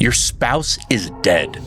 Your spouse is dead.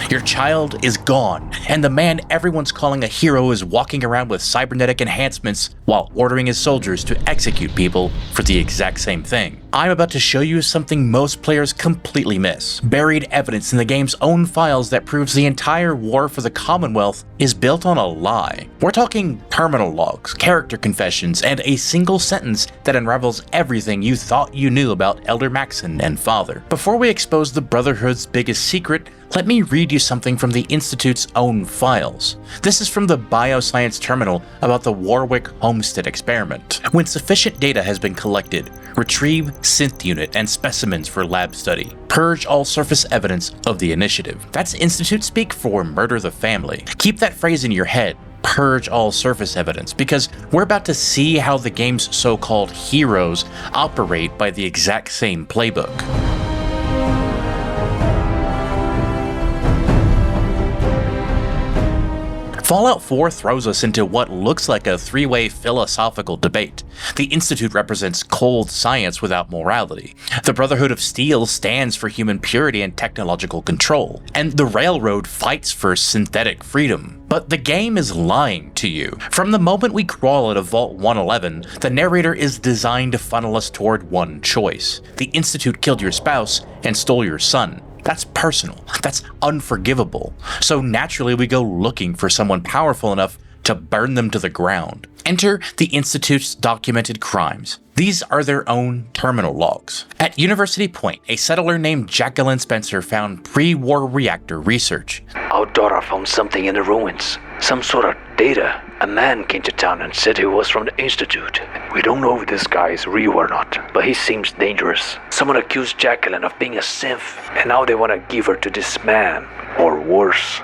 Your child is gone, and the man everyone's calling a hero is walking around with cybernetic enhancements while ordering his soldiers to execute people for the exact same thing. I'm about to show you something most players completely miss. Buried evidence in the game's own files that proves the entire war for the Commonwealth is built on a lie. We're talking terminal logs, character confessions, and a single sentence that unravels everything you thought you knew about Elder Maxson and Father. Before we expose the Brotherhood's biggest secret, let me read you something from the Institute's own files. This is from the Bioscience Terminal about the Warwick Homestead experiment. When sufficient data has been collected, retrieve synth unit and specimens for lab study. Purge all surface evidence of the initiative. That's Institute speak for murder the family. Keep that phrase in your head. Purge all surface evidence, because we're about to see how the game's so-called heroes operate by the exact same playbook. Fallout 4 throws us into what looks like a three-way philosophical debate. The Institute represents cold science without morality. The Brotherhood of Steel stands for human purity and technological control. And the Railroad fights for synthetic freedom. But the game is lying to you. From the moment we crawl out of Vault 111, the narrator is designed to funnel us toward one choice. The Institute killed your spouse and stole your son. That's personal. That's unforgivable. So naturally we go looking for someone powerful enough to burn them to the ground. Enter the Institute's documented crimes. These are their own terminal logs. At University Point, a settler named Jacqueline Spencer found pre-war reactor research. Our daughter found something in the ruins. Some sort of data. A man came to town and said he was from the Institute. We don't know if this guy is real or not, but he seems dangerous. Someone accused Jacqueline of being a synth, and now they want to give her to this man, or worse.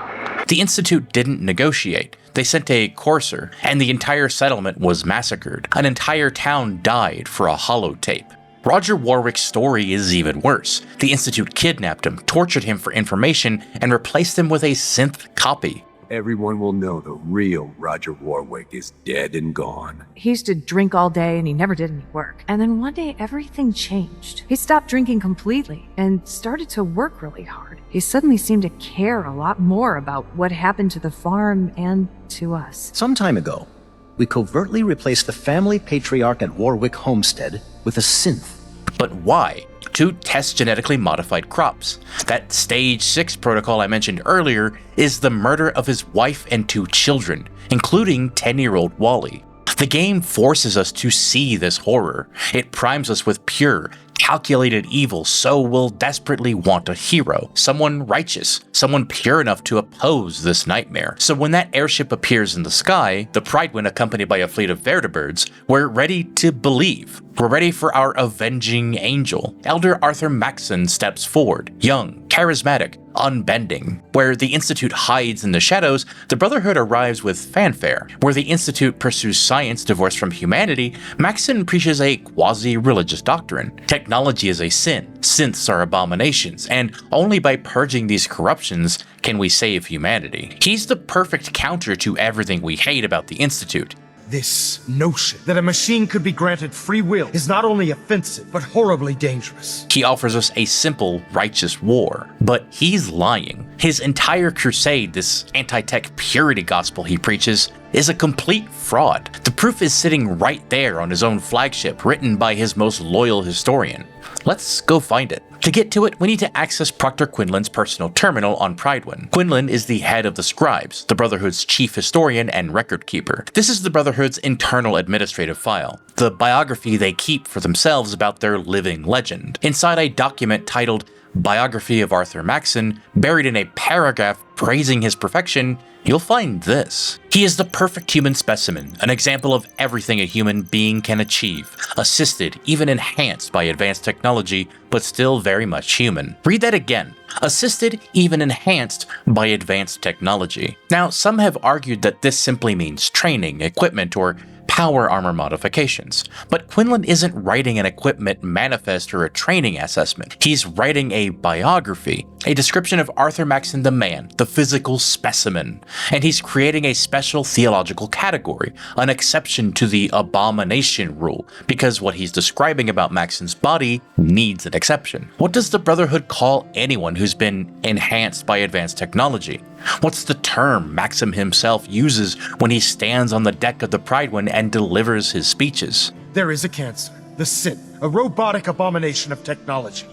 The Institute didn't negotiate. They sent a courser, and the entire settlement was massacred. An entire town died for a holotape. Roger Warwick's story is even worse. The Institute kidnapped him, tortured him for information, and replaced him with a synth copy. Everyone will know the real Roger Warwick is dead and gone. He used to drink all day and he never did any work. And then one day everything changed. He stopped drinking completely and started to work really hard. He suddenly seemed to care a lot more about what happened to the farm and to us. Some time ago, we covertly replaced the family patriarch at Warwick Homestead with a synth. But why? To test genetically modified crops. That Stage 6 protocol I mentioned earlier is the murder of his wife and 2 children, including 10-year-old Wally. The game forces us to see this horror. It primes us with pure, calculated evil, so we'll desperately want a hero, someone righteous, someone pure enough to oppose this nightmare. So when that airship appears in the sky, the Pridewind accompanied by a fleet of vertibirds, we're ready to believe. We're ready for our avenging angel. Elder Arthur Maxson steps forward, young, charismatic, unbending. Where the Institute hides in the shadows, the Brotherhood arrives with fanfare. Where the Institute pursues science divorced from humanity, Maxson preaches a quasi-religious doctrine. Technology is a sin, synths are abominations, and only by purging these corruptions can we save humanity. He's the perfect counter to everything we hate about the Institute. This notion that a machine could be granted free will is not only offensive, but horribly dangerous. He offers us a simple, righteous war, but he's lying. His entire crusade, this anti-tech purity gospel he preaches, is a complete fraud. The proof is sitting right there on his own flagship, written by his most loyal historian. Let's go find it. To get to it, we need to access Proctor Quinlan's personal terminal on Pridewind. Quinlan is the head of the Scribes, the Brotherhood's chief historian and record keeper. This is the Brotherhood's internal administrative file, the biography they keep for themselves about their living legend. Inside a document titled Biography of Arthur Maxson, buried in a paragraph praising his perfection, you'll find this. He is the perfect human specimen, an example of everything a human being can achieve, assisted, even enhanced by advanced technology, but still very much human. Read that again. Assisted, even enhanced by advanced technology. Now, some have argued that this simply means training, equipment, or power armor modifications. But Quinlan isn't writing an equipment manifest or a training assessment. He's writing a biography, a description of Arthur Maxson the man, the physical specimen, and he's creating a special theological category, an exception to the abomination rule, because what he's describing about Maxson's body needs an exception. What does the Brotherhood call anyone who's been enhanced by advanced technology? What's the term Maxson himself uses when he stands on the deck of the Pridewind and delivers his speeches? There is a cancer, the sin, a robotic abomination of technology.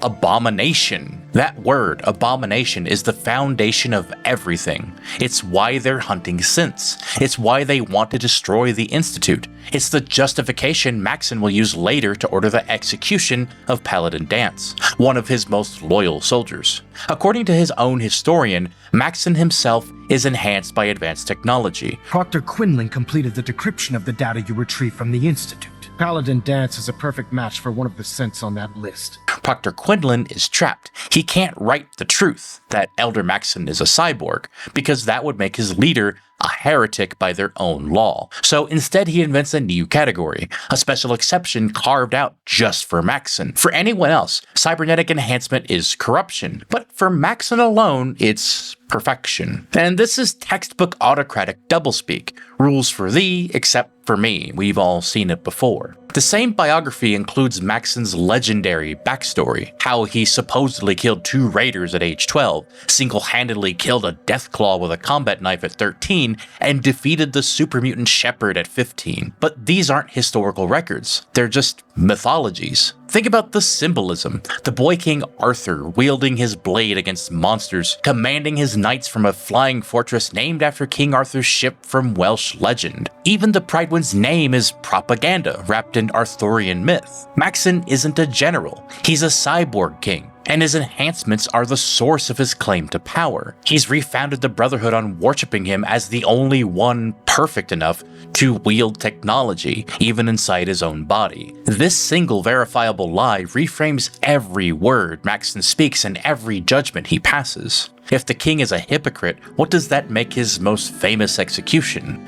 Abomination. That word, abomination, is the foundation of everything. It's why they're hunting synths. It's why they want to destroy the Institute. It's the justification Maxson will use later to order the execution of Paladin Danse, one of his most loyal soldiers. According to his own historian, Maxson himself is enhanced by advanced technology. Proctor Quinlan completed the decryption of the data you retrieved from the Institute. Paladin Danse is a perfect match for one of the synths on that list. Proctor Quinlan is trapped. He can't write the truth that Elder Maxson is a cyborg, because that would make his leader a heretic by their own law. So instead he invents a new category, a special exception carved out just for Maxson. For anyone else, cybernetic enhancement is corruption, but for Maxson alone, it's perfection. And this is textbook autocratic doublespeak. Rules for thee, except for me. We've all seen it before. The same biography includes Maxson's legendary backstory, how he supposedly killed 2 raiders at age 12, single-handedly killed a Deathclaw with a combat knife at 13, and defeated the super mutant Shepherd at 15. But these aren't historical records, they're just mythologies. Think about the symbolism. The boy king Arthur wielding his blade against monsters, commanding his knights from a flying fortress named after King Arthur's ship from Welsh legend. Even the Pridewind's name is propaganda wrapped in Arthurian myth. Maxson isn't a general, he's a cyborg king, and his enhancements are the source of his claim to power. He's refounded the Brotherhood on worshipping him as the only one perfect enough to wield technology, even inside his own body. This single verifiable lie reframes every word Maxson speaks and every judgment he passes. If the king is a hypocrite, what does that make his most famous execution?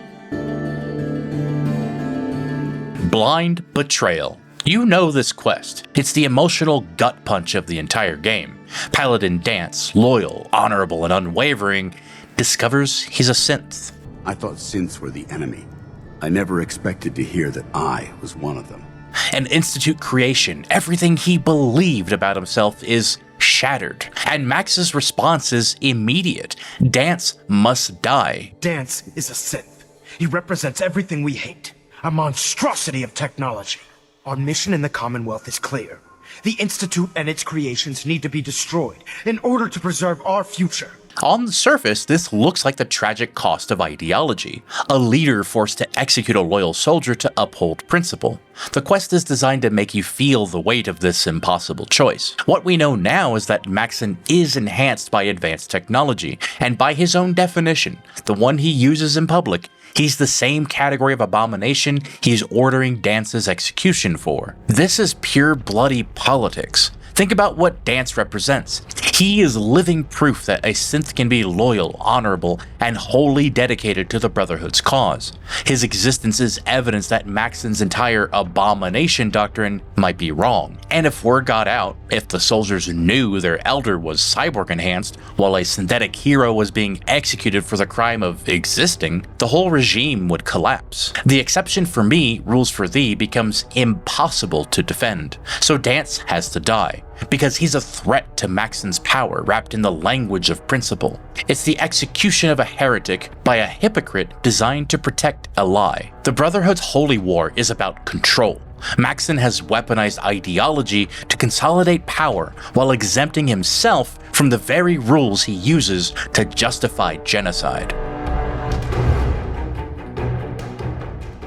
Blind betrayal. You know this quest. It's the emotional gut punch of the entire game. Paladin Danse, loyal, honorable, and unwavering, discovers he's a synth. I thought synths were the enemy. I never expected to hear that I was one of them. An Institute creation, everything he believed about himself is shattered, and Max's response is immediate. Danse must die. Danse is a synth. He represents everything we hate. A monstrosity of technology. Our mission in the Commonwealth is clear. The Institute and its creations need to be destroyed in order to preserve our future. On the surface, this looks like the tragic cost of ideology, a leader forced to execute a loyal soldier to uphold principle. The quest is designed to make you feel the weight of this impossible choice. What we know now is that Maxson is enhanced by advanced technology, and by his own definition, the one he uses in public, he's the same category of abomination he's ordering Danse's execution for. This is pure bloody politics. Think about what Danse represents. He is living proof that a synth can be loyal, honorable, and wholly dedicated to the Brotherhood's cause. His existence is evidence that Maxson's entire abomination doctrine might be wrong. And if word got out, if the soldiers knew their elder was cyborg enhanced, while a synthetic hero was being executed for the crime of existing, the whole regime would collapse. The exception for me, rules for thee, becomes impossible to defend. So Danse has to die, because he's a threat to Maxson's power wrapped in the language of principle. It's the execution of a heretic by a hypocrite designed to protect a lie. The Brotherhood's holy war is about control. Maxson has weaponized ideology to consolidate power while exempting himself from the very rules he uses to justify genocide.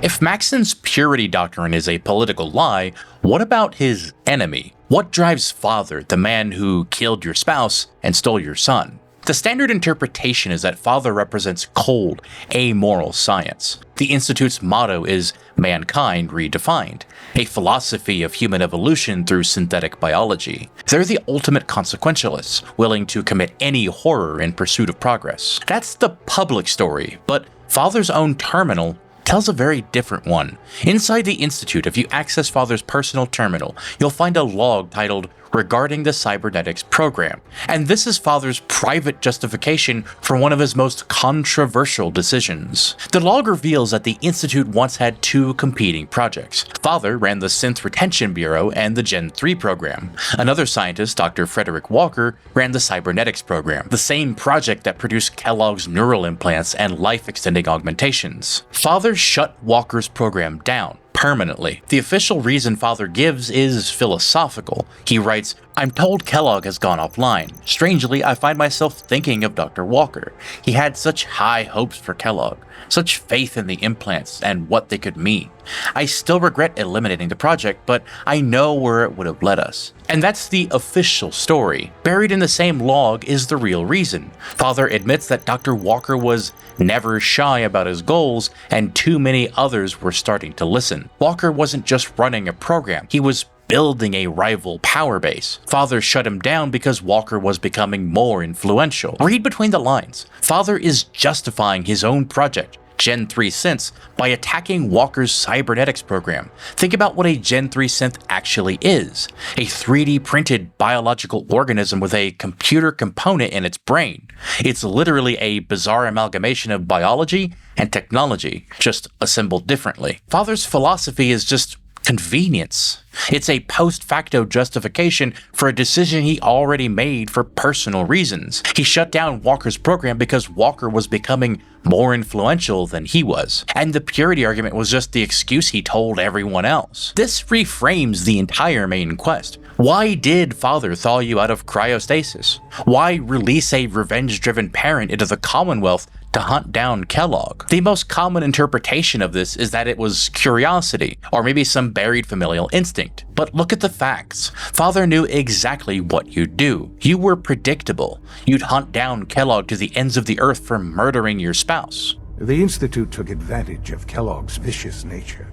If Maxson's purity doctrine is a political lie, what about his enemy? What drives Father, the man who killed your spouse and stole your son? The standard interpretation is that Father represents cold, amoral science. The Institute's motto is mankind redefined, a philosophy of human evolution through synthetic biology. They're the ultimate consequentialists, willing to commit any horror in pursuit of progress. That's the public story, but Father's own terminal tells a very different one. Inside the Institute, if you access Father's personal terminal, you'll find a log titled regarding the Cybernetics program, and this is Father's private justification for one of his most controversial decisions. The log reveals that the Institute once had two competing projects. Father ran the Synth Retention Bureau and the Gen 3 program. Another scientist, Dr. Frederick Walker, ran the Cybernetics program, the same project that produced Kellogg's neural implants and life-extending augmentations. Father shut Walker's program down permanently. The official reason Father gives is philosophical. He writes, "I'm told Kellogg has gone offline. Strangely, I find myself thinking of Dr. Walker. He had such high hopes for Kellogg, such faith in the implants and what they could mean. I still regret eliminating the project, but I know where it would have led us." And that's the official story. Buried in the same log is the real reason. Father admits that Dr. Walker was never shy about his goals, and too many others were starting to listen. Walker wasn't just running a program, he was building a rival power base. Father shut him down because Walker was becoming more influential. Read between the lines. Father is justifying his own project, Gen 3 synths, by attacking Walker's Cybernetics program. Think about what a Gen 3 synth actually is. A 3D printed biological organism with a computer component in its brain. It's literally a bizarre amalgamation of biology and technology, just assembled differently. Father's philosophy is just convenience. It's a post-facto justification for a decision he already made for personal reasons. He shut down Walker's program because Walker was becoming more influential than he was, and the purity argument was just the excuse he told everyone else. This reframes the entire main quest. Why did Father thaw you out of cryostasis? Why release a revenge-driven parent into the Commonwealth to hunt down Kellogg? The most common interpretation of this is that it was curiosity, or maybe some buried familial instinct. But look at the facts. Father knew exactly what you'd do. You were predictable. You'd hunt down Kellogg to the ends of the earth for murdering your spouse. The Institute took advantage of Kellogg's vicious nature.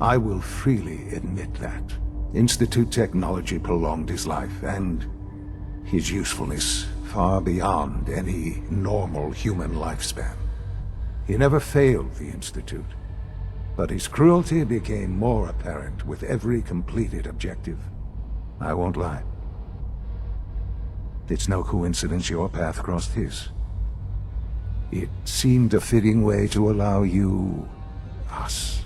I will freely admit that. Institute technology prolonged his life, and his usefulness far beyond any normal human lifespan. He never failed the Institute, but his cruelty became more apparent with every completed objective. I won't lie. It's no coincidence your path crossed his. It seemed a fitting way to allow you, us,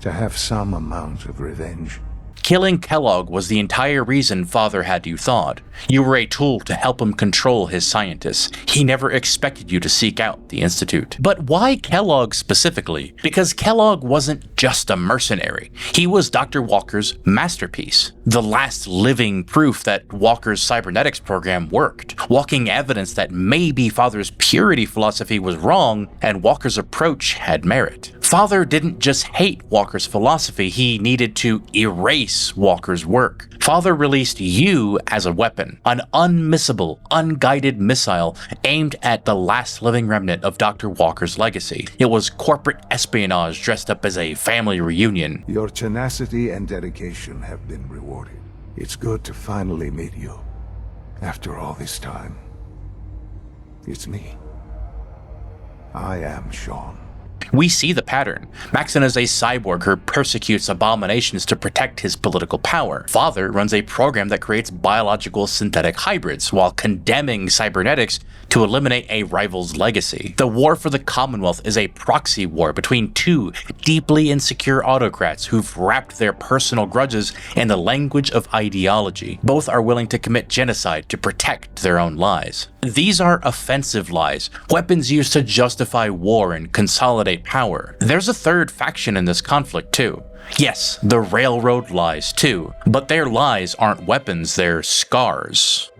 to have some amount of revenge. Killing Kellogg was the entire reason Father had you thawed. You were a tool to help him control his scientists. He never expected you to seek out the Institute. But why Kellogg specifically? Because Kellogg wasn't just a mercenary. He was Dr. Walker's masterpiece. The last living proof that Walker's Cybernetics program worked. Walking evidence that maybe Father's purity philosophy was wrong and Walker's approach had merit. Father didn't just hate Walker's philosophy, he needed to erase Walker's work. Father released you as a weapon, an unmissable, unguided missile aimed at the last living remnant of Dr. Walker's legacy. It was corporate espionage dressed up as a family reunion. Your tenacity and dedication have been rewarded. It's good to finally meet you. After all this time. It's me. I am Sean. We see the pattern. Maxson is a cyborg who persecutes abominations to protect his political power. Father runs a program that creates biological synthetic hybrids while condemning cybernetics to eliminate a rival's legacy. The war for the Commonwealth is a proxy war between two deeply insecure autocrats who've wrapped their personal grudges in the language of ideology. Both are willing to commit genocide to protect their own lies. These are offensive lies, weapons used to justify war and consolidate power. There's a third faction in this conflict too. Yes, the railroad lies too, but their lies aren't weapons, they're scars.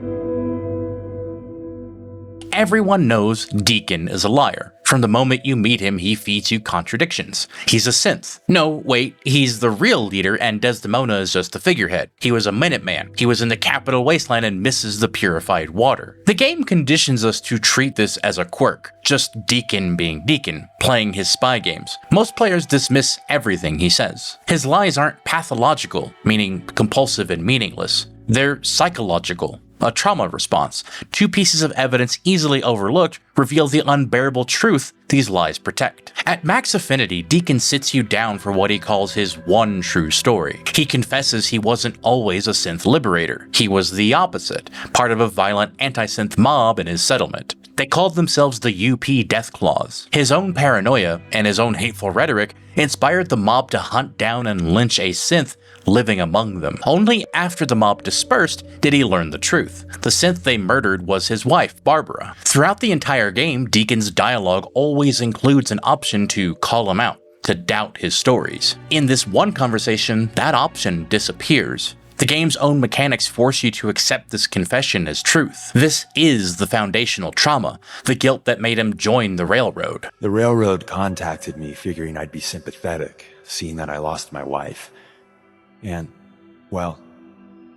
Everyone knows Deacon is a liar. From the moment you meet him, he feeds you contradictions. He's a synth. No, wait, he's the real leader and Desdemona is just the figurehead. He was a Minuteman. He was in the Capital Wasteland and misses the purified water. The game conditions us to treat this as a quirk, just Deacon being Deacon, playing his spy games. Most players dismiss everything he says. His lies aren't pathological, meaning compulsive and meaningless. They're psychological, a trauma response. Two pieces of evidence easily overlooked reveal the unbearable truth these lies protect. At max affinity, Deacon sits you down for what he calls his one true story. He confesses he wasn't always a synth liberator. He was the opposite, part of a violent anti-synth mob in his settlement. They called themselves the UP Deathclaws. His own paranoia and his own hateful rhetoric inspired the mob to hunt down and lynch a synth living among them. Only after the mob dispersed did he learn the truth. The synth they murdered was his wife, Barbara. Throughout the entire game, Deacon's dialogue always includes an option to call him out, to doubt his stories. In this one conversation, that option disappears. The game's own mechanics force you to accept this confession as truth. This is the foundational trauma, the guilt that made him join the Railroad. The Railroad contacted me figuring I'd be sympathetic, seeing that I lost my wife. And, well,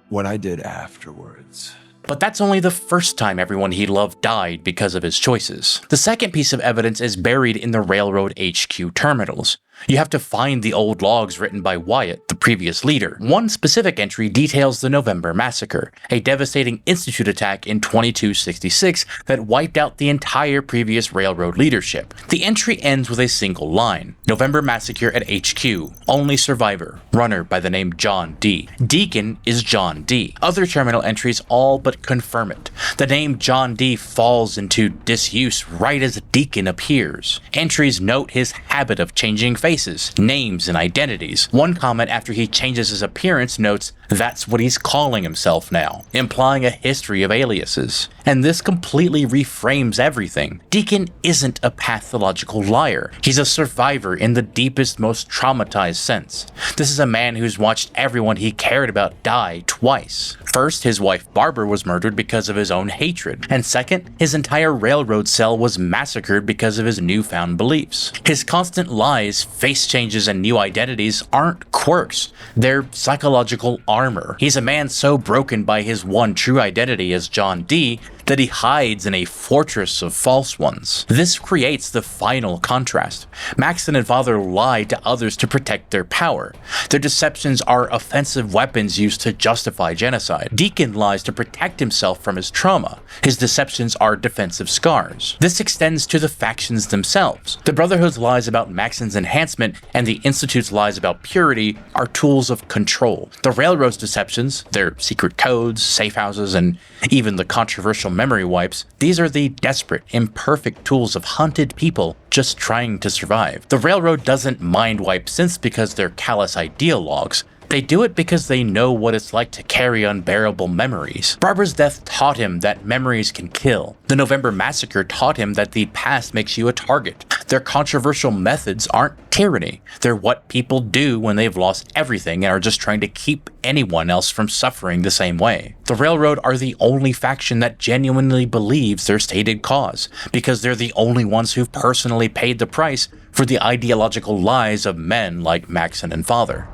what I did afterwards. But that's only the first time everyone he loved died because of his choices. The second piece of evidence is buried in the Railroad HQ terminals. You have to find the old logs written by Wyatt, the previous leader. One specific entry details the November Massacre, a devastating Institute attack in 2266 that wiped out the entire previous Railroad leadership. The entry ends with a single line: November Massacre at HQ, only survivor, runner by the name John D. Deacon is John D. Other terminal entries all but confirm it. The name John D falls into disuse right as Deacon appears. Entries note his habit of changing faces, names, and identities. One comment after he changes his appearance notes that's what he's calling himself now, implying a history of aliases. And this completely reframes everything. Deacon isn't a pathological liar. He's a survivor in the deepest, most traumatized sense. This is a man who's watched everyone he cared about die twice. First, his wife Barbara was murdered because of his own hatred, and second, his entire Railroad cell was massacred because of his newfound beliefs. His constant lies, face changes, and new identities aren't quirks. They're psychological armor. He's a man so broken by his one true identity as John D that he hides in a fortress of false ones. This creates the final contrast. Maxson and Father lie to others to protect their power. Their deceptions are offensive weapons used to justify genocide. Deacon lies to protect himself from his trauma. His deceptions are defensive scars. This extends to the factions themselves. The Brotherhood's lies about Maxson's enhancement and the Institute's lies about purity are tools of control. The Railroad's deceptions, their secret codes, safe houses, and even the controversial memory wipes, these are the desperate, imperfect tools of hunted people just trying to survive. The Railroad doesn't mind wipe synths because they're callous ideologues. They do it because they know what it's like to carry unbearable memories. Barbara's death taught him that memories can kill. The November Massacre taught him that the past makes you a target. Their controversial methods aren't tyranny. They're what people do when they've lost everything and are just trying to keep anyone else from suffering the same way. The Railroad are the only faction that genuinely believes their stated cause, because they're the only ones who've personally paid the price for the ideological lies of men like Maxson and Father.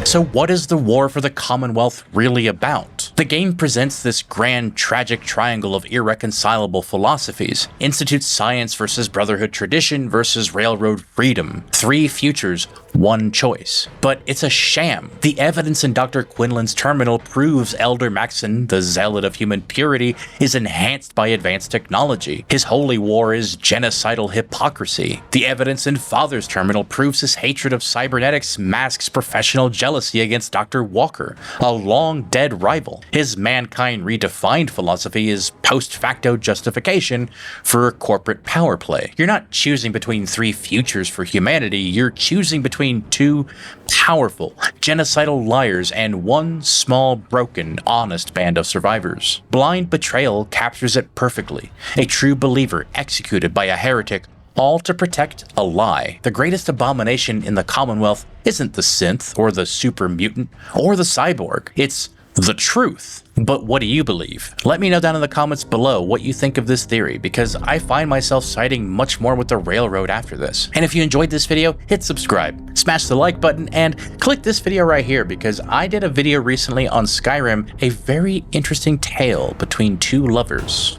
So what is the war for the Commonwealth really about? The game presents this grand, tragic triangle of irreconcilable philosophies. Institute science versus Brotherhood tradition versus Railroad freedom. 3 futures, 1 choice. But it's a sham. The evidence in Dr. Quinlan's terminal proves Elder Maxson, the zealot of human purity, is enhanced by advanced technology. His holy war is genocidal hypocrisy. The evidence in Father's terminal proves his hatred of cybernetics masks professional jealousy against Dr. Walker, a long-dead rival. His mankind redefined philosophy is post-facto justification for corporate power play. You're not choosing between 3 futures for humanity, you're choosing between 2 powerful, genocidal liars and 1 small, broken, honest band of survivors. Blind betrayal captures it perfectly. A true believer executed by a heretic, all to protect a lie. The greatest abomination in the Commonwealth isn't the synth, or the super mutant, or the cyborg. It's the truth. But what do you believe? Let me know down in the comments below what you think of this theory, because I find myself siding much more with the Railroad after this. And if you enjoyed this video, hit subscribe, smash the like button, and click this video right here, because I did a video recently on Skyrim, a very interesting tale between 2 lovers.